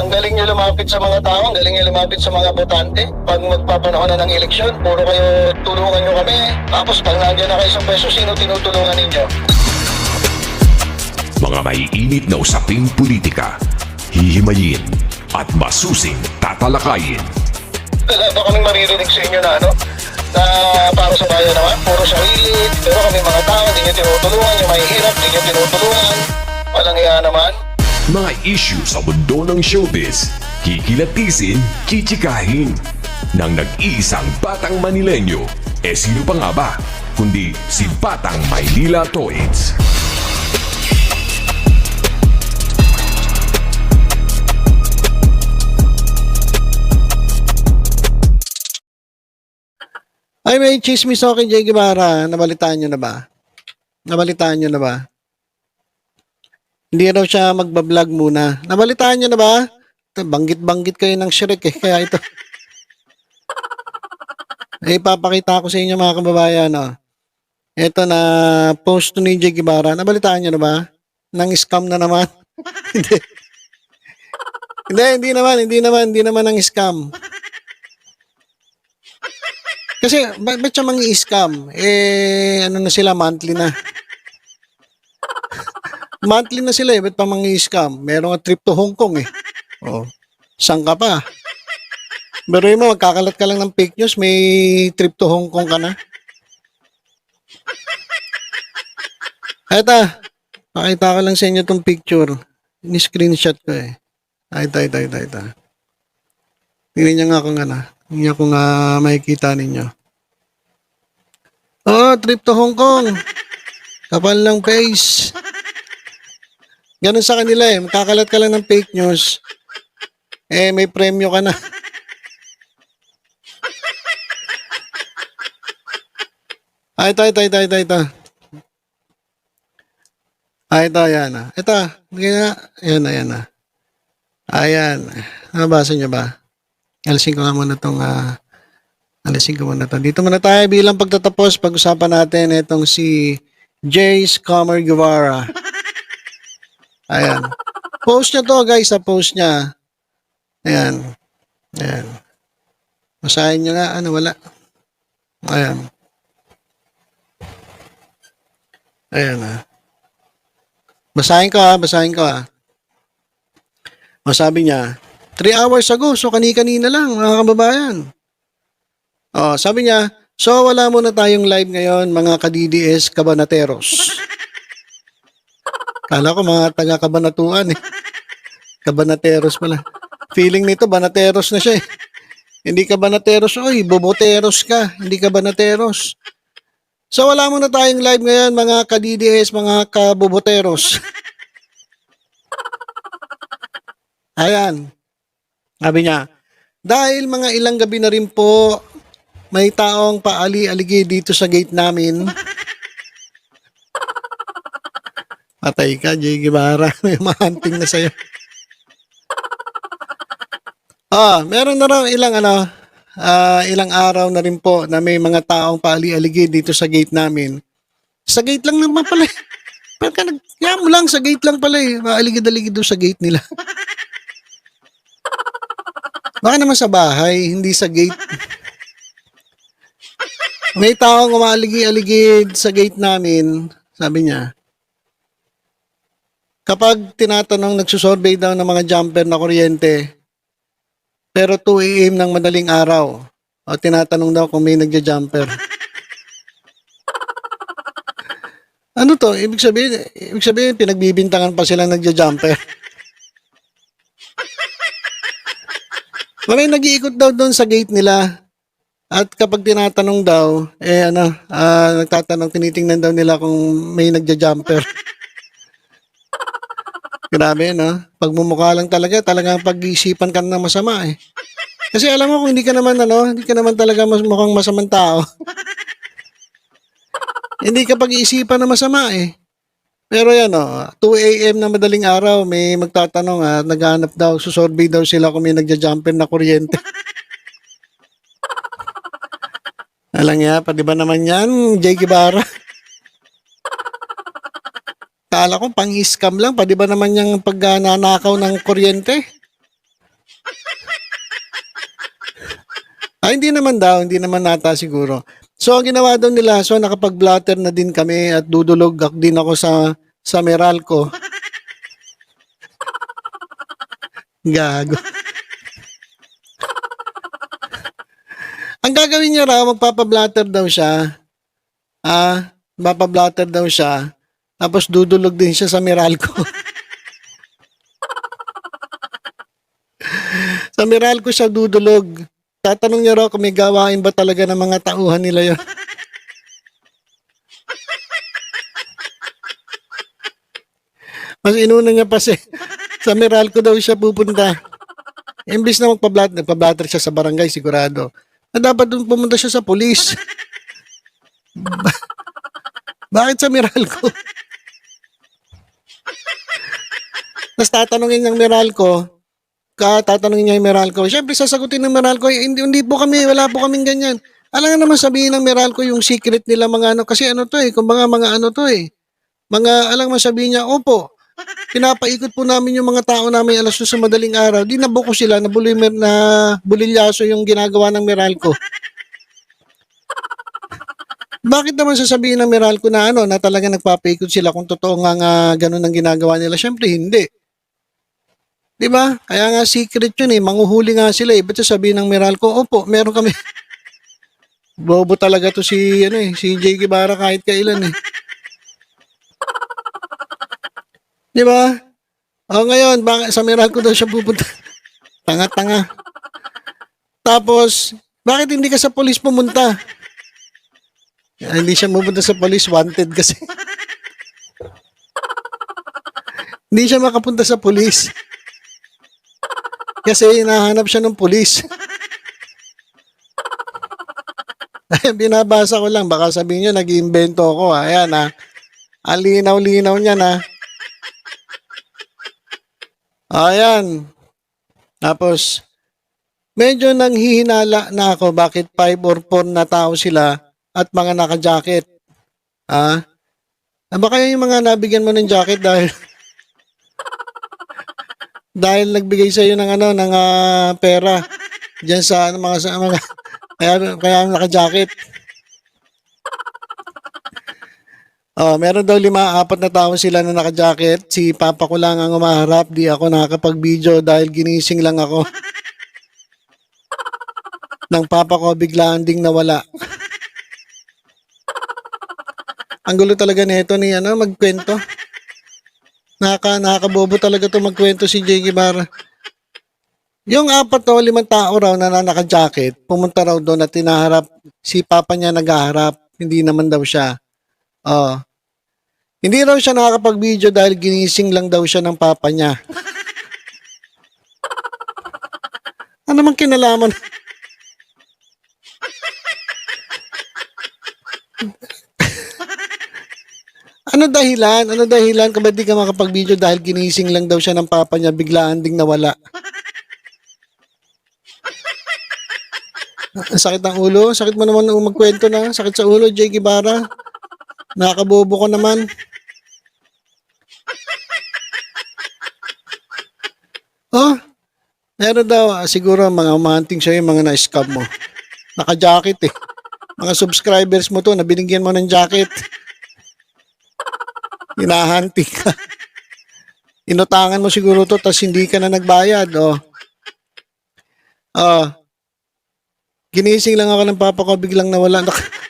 Ang galing nyo lumapit sa mga tao, ang galing nyo lumapit sa mga botante. Pag magpapanahon na ng eleksyon, puro kayo tulungan nyo kami. Tapos pag nandiyan na kayo sa peso, sino tinutulungan ninyo? Mga maiinit na usaping politika, hihimayin at masusing tatalakayin. Wala ba kaming maririnig sa inyo na na para sa bayan naman, puro sarili, pero kami mga tao, hindi nyo tinutulungan, yung mahihirap, hindi nyo tinutulungan. Walang iya naman. Mga issue sa mundo ng showbiz, kikilatisin, chichikahin. Nang nag-iisang Batang Manilenyo, sino pa nga ba? Kundi si Batang Maynila Toits. Ay, may chismis ako kay Jay Guevara. Nabalitaan nyo na ba? Nabalitaan nyo na ba? Hindi raw siya magbablog muna. Nabalitaan nyo na ba? Banggit-banggit kayo ng Shrek eh. Kaya ito. Ipapakita ko sa inyo mga kababayan. Oh. Ito na post ni Jay Guevara. Nabalitaan nyo na ba? Nang scam na naman. Hindi naman ang scam. Kasi, ba't siya mangi-scam? Ano na sila, monthly na. Monthly na sila ba't pa mangi-scam? Meron nga trip to Hong Kong Oh, saan ka pa? Pero mo, magkakalat ka lang ng fake news, may trip to Hong Kong ka na. Eto, pakita ko lang sa inyo itong picture. Ni-screenshot ko Ito. Tingnan niyo nga kung hindi ako nga makikita ninyo. Oh, trip to Hong Kong. Kapal ng face. Ganun sa kanila Makakalat ka lang ng fake news. May premyo ka na. Ito. Ito, yan Ito, yan na. Ayan. Nabasa niyo ba? Alisin ko muna to. Dito muna tayo bilang pagtatapos. Pag-usapan natin itong si Jay Scammer Guevara. Ayan. Post niya to guys, post niya. Ayan. Basahin niyo nga, wala. Ayan. Basahin ko. Sabi niya, 3 hours ago, so kani-kanina lang, mga kababayan. Oh, sabi niya, so wala muna tayong live ngayon, mga ka-DDS Kabanateros. Kala ko mga taga-Kabanatuan Kabanateros pala. Feeling nito, Banateros na siya Hindi ka Banateros, Boboteros ka, hindi ka Banateros. So wala muna tayong live ngayon, mga ka-DDS, mga ka-Boboteros. Ayan. Sabi niya, dahil mga ilang gabi na rin po, may taong paali-aligi dito sa gate namin. Patay ka, Jay Guevara. May mahanting na sa'yo. Meron na raw ilang araw na rin po na may mga taong paali-aligi dito sa gate namin. Sa gate lang naman pala. Pagka mo lang, sa gate lang pala Maaligid-aligid doon sa gate nila. Baka naman sa bahay, hindi sa gate. May taong umaaligi-aligid sa gate namin, sabi niya. Kapag tinatanong, nagsusurvey daw ng mga jumper na kuryente, pero 2 AM ng madaling araw, o tinatanong daw kung may nagja-jumper. Ano to? Ibig sabihin, pinagbibintangan pa silang nagja-jumper. May nag-iikot daw doon sa gate nila. At kapag tinatanong daw, nagtatanong, tinitingnan daw nila kung may nagja-jumper. Grabe, Pagmumukha lang talagang pag-iisipan ka na masama Kasi alam mo kung hindi ka naman talaga mukhang masamang tao. Hindi ka pag-iisipan na masama Pero yan 2 AM na madaling araw, may magtatanong naghahanap daw, susurvey daw sila kung may nagja-jumper na kuryente. Alang nga, pa di ba naman yan, Jay Guevara? Kala ko pang-scam lang, pa di ba naman yung pagnanakaw ng kuryente? Hindi naman daw, hindi naman nata siguro. So, ang ginawa daw nila, so nakapag-blatter na din kami at dudulog din ako sa Meralco. Gago. Ang gagawin niya raw, magpapa-blatter daw siya. Magpapa-blatter daw siya. Tapos dudulog din siya sa Meralco. Sa Meralco siya dudulog. Tatanong niya raw kung may gawain ba talaga ng mga tauhan nila yun. Mas inuna niya pa sa Meralco daw siya pupunta. Imbis na nagpa-blatter siya sa barangay, sigurado. Na dapat doon pumunta siya sa pulis. Bakit sa Meralco? Tapos tatanungin niyang Meralco, tatanungin niya yung Meralco. Siyempre, sasagutin ng Meralco, hindi po kami, wala po kaming ganyan. Alam nga naman sabihin ng Meralco yung secret nila mga ano, kasi ano to kumbaga mga ano to alam mo sabihin niya, opo, pinapaikot po namin yung mga tao namin alas 2 sa madaling araw. Di nabuko sila, na bulilyaso yung ginagawa ng Meralco. Bakit naman sasabihin ng Meralco na na talaga nagpapaikot sila kung totoo nga ganun ang ginagawa nila? Siyempre, hindi. Diba? Kaya nga secret yun manguhuli nga sila Ba't sasabihin ng Meralco, opo, meron kami. Bobo talaga to si Jay Guevara kahit kailan Diba? Ngayon, bakit sa Meralco daw siya pupunta? Tanga-tanga. Tapos, bakit hindi ka sa polis pumunta? Hindi siya pupunta sa polis, wanted kasi. Hindi siya makapunta sa polis. Kasi hinahanap siya ng pulis. Ayan, binabasa ko lang. Baka sabihin nyo, nag-iimbento ako. Ayan, Ang linaw-linaw niya, Ayan. Tapos, medyo nanghihinala na ako bakit 5 or 4 na tao sila at mga naka-jacket. Baka yung mga nabigyan mo ng jacket dahil nagbigay sa iyo ng pera diyan sa mga kaya naka-jacket. Meron daw 4 na tao sila na naka-jacket. Si papa ko lang ang umaharap, di ako nakakapag-video dahil ginising lang ako. Nang papa ko biglaan ding nawala. Ang gulo talaga nito ni magkwento. Nakakabobo talaga to magkwento si Jay Guevara. Yung 4 o 5 tao raw na naka-jacket, pumunta raw doon at tinaharap. Si papa niya naghaharap, hindi naman daw siya. Hindi raw siya nakakapag-video dahil ginising lang daw siya ng papa niya. Ano naman kinalaman? Ano dahilan kung ba't di ka makapag-video dahil ginising lang daw siya ng papa niya, biglaan ding nawala? Sakit ng ulo? Sakit mo naman magkwento na. Sakit sa ulo, Jay Guevara. Nakakabobo ko naman. Meron daw, siguro mga umahanting sa'yo, mga na-scam mo. Naka-jacket Mga subscribers mo to, nabinigyan mo ng jacket. Hinahanting ka. Inutangan mo siguro to, tas hindi ka na nagbayad, ginising lang ako ng papa ko, biglang nawala.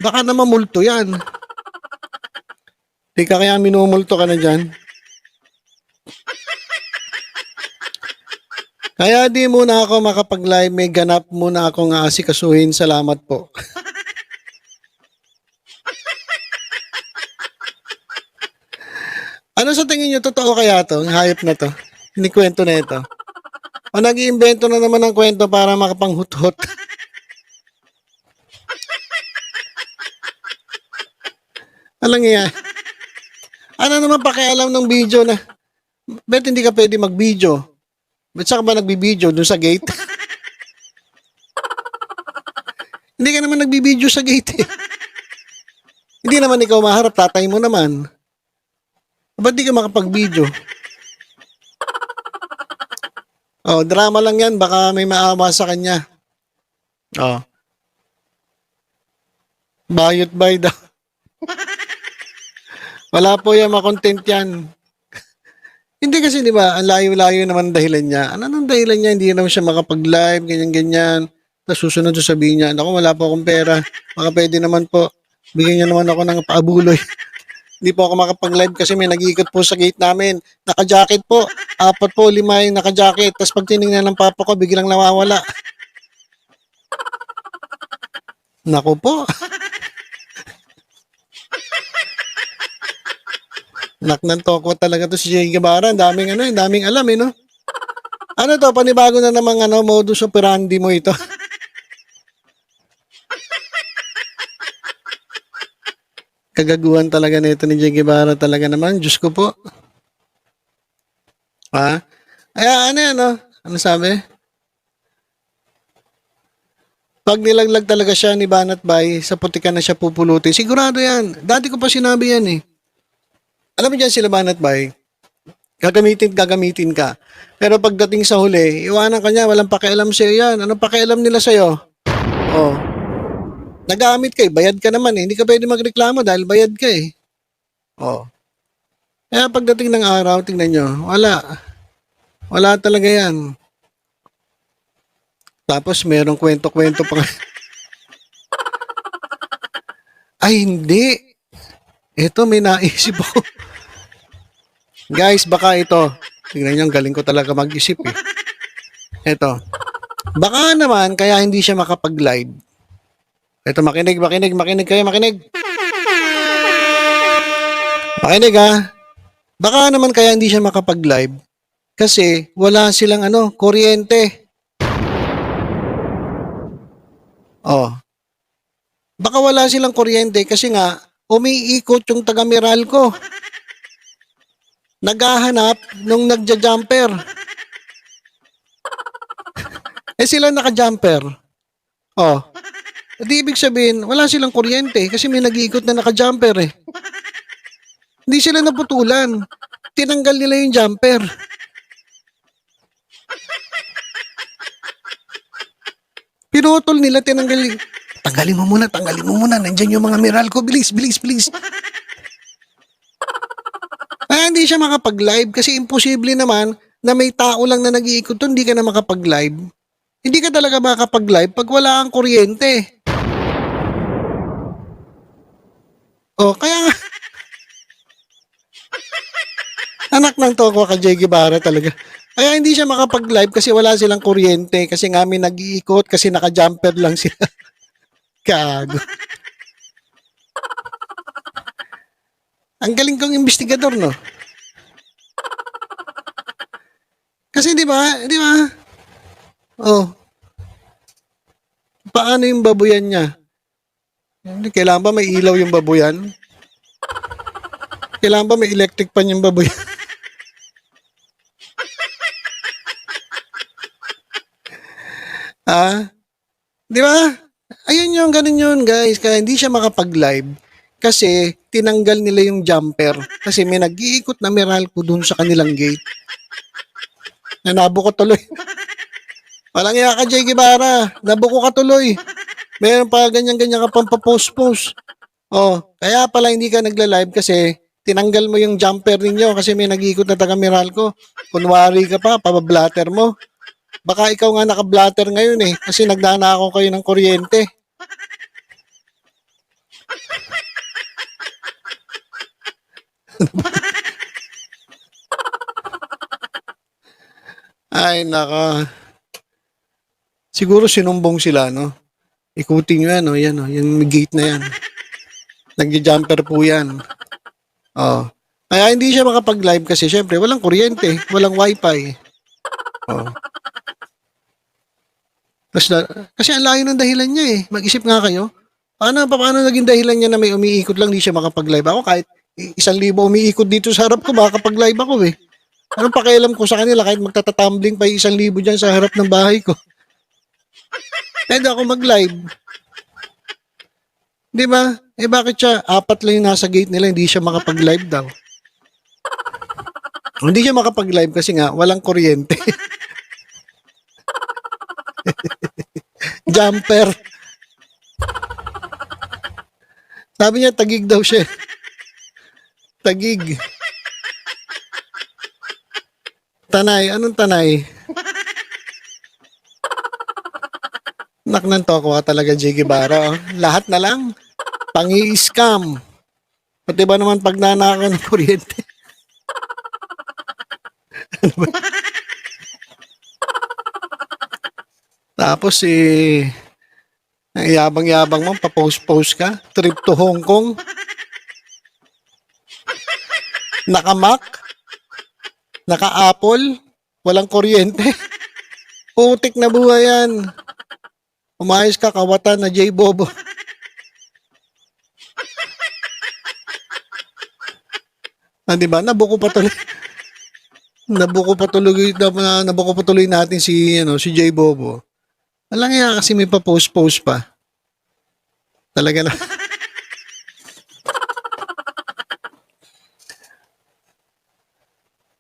Baka naman multo yan. Di ka kaya minumulto ka na dyan? Kaya di muna ako makapag-live, may ganap muna akong aasikasuhin. Salamat po. Ano sa tingin nyo, totoo kaya to? Ang hayop na to. Inikwento na ito. O nag-iimbento na naman ng kwento para makapanghuthot. Alam nga. Ano naman pakialam ng video na, bet hindi ka pwede mag-video? Ba't saan ka ba nagbibideo? Doon sa gate? Hindi ka naman nagbibideo sa gate Hindi naman ikaw maharap, tatay mo naman. Ba't di ka makapag-video? Oh, drama lang yan. Baka may maawa sa kanya. Oh. Bayot bay daw. Wala po yan, makontent yan. Hindi kasi, di ba, ang layo-layo naman dahilan niya. Ano nang dahilan niya? Hindi naman siya makapag-live, ganyan-ganyan. Tapos susunod sabihin niya, ako, wala po akong pera. Baka pwede naman po. Bigyan niyo naman ako ng paabuloy. Hindi po ako makapag-live kasi may nag-iikot po sa gate namin. Naka-jacket po. 4 po, 5 yung naka-jacket. Tapos pag tinignan ng papa ko, biglang nawawala. Naku po. Naknan toko talaga to si Jay Guevara. Ang daming daming alam no. Ano to, panibago na namang modus operandi mo ito. Kagaguhan talaga nito ni Jay Guevara talaga naman. Diyos ko po. Ha? Ay, ano sabi? Pag nilaglag talaga siya ni Banat Bay, sa putikan na siya pupulutin. Sigurado yan. Dati ko pa sinabi yan eh. Alam mo dyan sila Banat Bay, gagamitin ka. Pero pagdating sa huli, iwanan ka niya, walang pakialam sa'yo yan. Anong pakialam nila sa'yo? Oh. Nagamit ka eh, bayad ka naman eh. Hindi ka pwede magreklamo dahil bayad ka eh. Oh. Kaya pagdating ng araw, tingnan nyo, wala. Wala talaga yan. Tapos merong kwento-kwento pa. Ay, hindi. Ito, may naisip ako. Guys, baka ito. Tingnan nyo, ang galing ko talaga mag-isip eh. Ito. Baka naman, kaya hindi siya makapag-live. Ito, makinig kayo, makinig. Makinig ha. Baka naman kaya hindi siya makapag-live kasi wala silang kuryente. Oh. Baka wala silang kuryente kasi nga umiikot yung taga Meralco. Naghahanap nung nagja-jumper. Sila naka-jumper. Oh. Di ibig sabihin, wala silang kuryente kasi may nag-iikot na naka-jumper eh. Hindi sila naputulan. Tinanggal nila yung jumper. Pinutol nila, tinanggal. Tanggalin mo muna. Nandiyan yung mga Meralco. Bilis. Kaya hindi siya makapag-live kasi imposible naman na may tao lang na nag-iikot doon, hindi ka na makapag-live. Hindi ka talaga makapag-live pag wala kang kuryente. Oh, kaya anak ng toko ka Jay Guevara talaga. Kaya hindi siya makapag-live kasi wala silang kuryente. Kasi nga may nag-iikot kasi naka-jumper lang sila. Gago. Ang galing kong investigador, no? Kasi di ba? Oh. Paano yung babuyan niya? Kailangan ba may ilaw yung babuyan? Kailangan ba may electric pan yung babuyan? Di ba? Ayun ganun yun guys. Kaya hindi siya makapag-live kasi tinanggal nila yung jumper kasi may nag-iikot na Meralco dun sa kanilang gate. Nabuko tuloy. Walang iya ka Jay Guevara. Nabuko ka tuloy. Meron pa ganyan-ganyan ka pang pa-post-post. Oh, kaya pala hindi ka nagla-live kasi tinanggal mo yung jumper ninyo kasi may nag-iikot na taga Meralco. Kunwari ka pa, pabablatter mo. Baka ikaw nga naka-blatter ngayon eh kasi nagnanakaw kayo ng kuryente. Ay, naka. Siguro sinumbong sila, no? Ikutin nyo yan, yung gate na yan. Nag-jumper po yan. Oh. Kaya hindi siya makapag-live kasi syempre walang kuryente, walang wifi. Oh. Kasi ang layo ng dahilan niya eh. Mag-isip nga kayo. Paano naging dahilan niya na may umiikot lang, di siya makapag-live? Ako kahit 1,000 umiikot dito sa harap ko, makakapag-live ako eh. Anong pakialam ko sa kanila kahit magtatatumbling pa yung 1,000 dyan sa harap ng bahay ko? Pwede ako mag-live. Di ba? Bakit siya? 4 lang yung nasa gate nila, hindi siya makapag-live daw. Hindi siya makapag-live kasi nga walang kuryente. Jumper. Sabi niya, tagig daw siya. Tagig. Tanay. Anong tanay? Naknan to ako talaga, J. Guevara. Oh. Lahat na lang. Pangi-scam. Pati ba naman pag nanakaw ng kuryente? Ano ba? Tapos ang yabang-yabang mo, pa-post-post ka. Trip to Hong Kong. Naka-Mac. Naka-Apple. Walang kuryente. Putik na buhay yan. Umayos ka, kawatan na J. Bobo. Di ba? Nabuko pa tuloy. Nabuko pa tuloy natin si J. Bobo. Alam nga kasi may pa-post-post pa. Talaga na.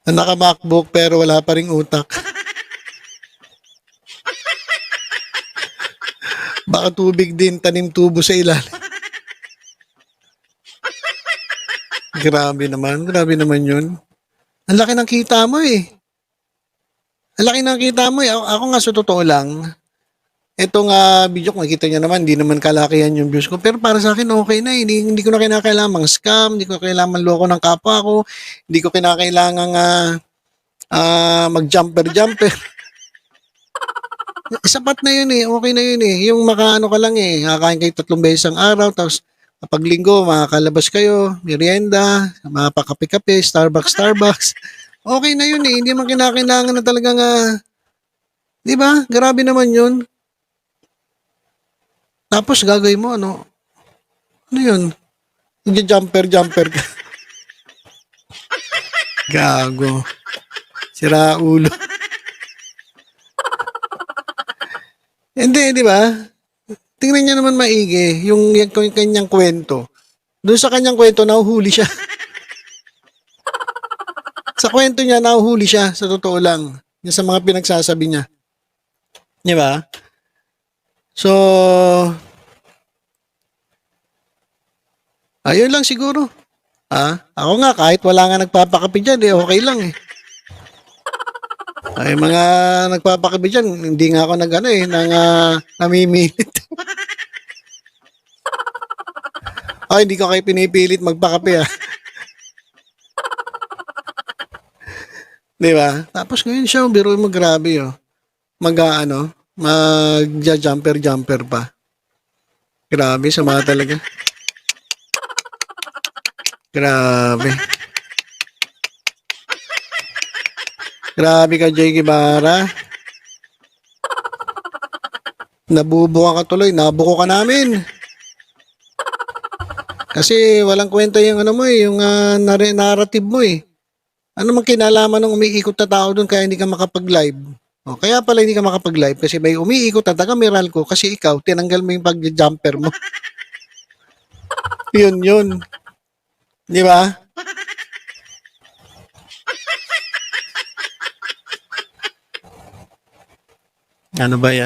Naka-MacBook pero wala pa ring utak. Baka tubig din, tanim tubo sa ilalim. Grabe naman yun. Ang laki ng kita mo eh. Ang laki ng kita mo eh. Ako nga sa totoo lang, itong video ko, makikita nyo naman, hindi naman kalakihan yung views ko. Pero para sa akin, okay na eh. Hindi ko na kinakailangang scam, hindi ko kailangan loko ng kapwa ko, hindi ko kinakailangan mag-jumper. Sapat na yun eh, okay na yun eh. Yung makaano ka lang eh, kakain kayo 3 beses ang araw, tapos kapag linggo, makakalabas kayo, merienda, mapakape-kape, Starbucks. Okay na yun eh, hindi man kinakailangan na talagang, di ba? Grabe naman yun. Tapos gagawin mo, ano yun? Jumper ka. Gago. Sira ulo. Hindi, di ba? Tingnan niya naman maigi yung kanyang kwento. Doon sa kanyang kwento, nahuhuli siya. Sa kwento niya, nahuhuli siya, sa totoo lang. Yung sa mga pinagsasabi niya. Di ba? So, ayun lang siguro. Ako nga, kahit wala nga nagpapakape dyan, okay lang eh. Ay, mga nagpapakape dyan, hindi nga ako namimilit. Ay, hindi ko kayo pinipilit magpakape Di ba? Tapos ngayon siya, biro mo grabe magja-jumper pa. Grabe, sama talaga. Grabe. Grabe ka, J. Guevara. Nabubuka ka tuloy. Nabuko ka namin. Kasi walang kwenta yung yung narrative mo eh. Ano mang kinalaman ng umiikot na tao doon kaya hindi ka makapag-live? Kaya pala hindi ka makapag-live kasi may umiikot na taga Meralco kasi ikaw, tinanggal mo yung pag-jumper mo. Yun. Di ba? Ano ba yan?